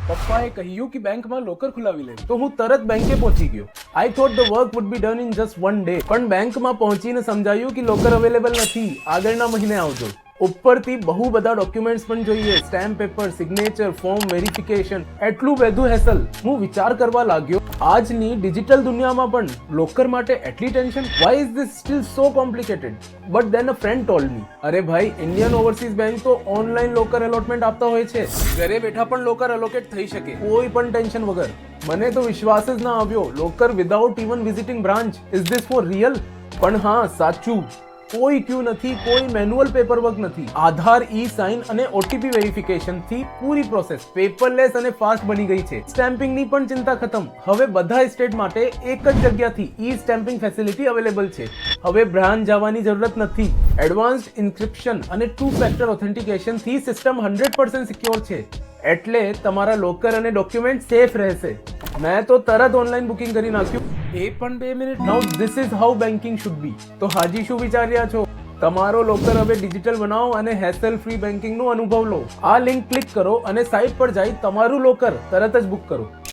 પપ્પાએ કહ્યું કે બેંકમાં લોકર ખુલાવી લે, તો હું તરત બેંકે પહોંચી ગયો. I thought the work would be done in just 1 day. પણ બેંકમાં પહોંચીને સમજાયું કે લોકર અવેલેબલ નથી, આગળના મહિને આવજો. ઉપરથી બહુ બધા ડોક્યુમેન્ટ્સ પણ જોઈએ, stamp paper, signature, form verification, એટલું બધું હેસલ. હું વિચાર કરવા લાગ્યો, આજની ડિજિટલ દુનિયામાં પણ લોકર માટે એટલી tension? Why is this still so complicated? But then a friend told me, અરે ભાઈ, ઇન્ડિયન ઓવરસીઝ બેંક તો ઓનલાઈન લોકર એલોટમેન્ટ આપતા હોય છે, ઘરે બેઠા પણ લોકર એલોકેટ થઈ શકે, કોઈ પણ ટેન્શન વગર. મને તો વિશ્વાસ જ ના આવ્યો. Locker without even visiting branch. Is this for real? પણ હા, સાચું. કોઈ ક્યુ નથી, કોઈ મેન્યુઅલ પેપરવર્ક નથી. આધાર, ઈ સાઇન અને ઓટીપી વેરિફિકેશન થી પૂરી પ્રોસેસ પેપરલેસ અને ફાસ્ટ બની ગઈ છે. સ્ટેમ્પિંગ ની પણ ચિંતા ખતમ. હવે બધા સ્ટેટ માટે એક જ જગ્યાથી ઈ સ્ટેમ્પિંગ ફેસિલિટી અવેલેબલ છે. હવે બ્રાન્ચ જવાની જરૂરત નથી. એડવાન્સ્ડ ઇન્ક્રિપ્શન અને 2 ફેક્ટર ઓથેન્ટિકેશન થી સિસ્ટમ 100% સિક્યોર છે. એટલે તમારા લોકર અને ડોક્યુમેન્ટ સેફ રહેશે. મેં તો તરત ઓનલાઈન બુકિંગ કરી નાખ્યું, એ પણ 2 minute. Now this is how banking should be. તો હાજી શું વિચારી રહ્યા છો? તમારો લોકર હવે ડિજિટલ બનાવો અને હેસલ ફ્રી બેન્કિંગ નો અનુભવ લો. આ લિંક ક્લિક કરો અને સાઇટ પર જઈ તમારું લોકર તરત જ બુક કરો.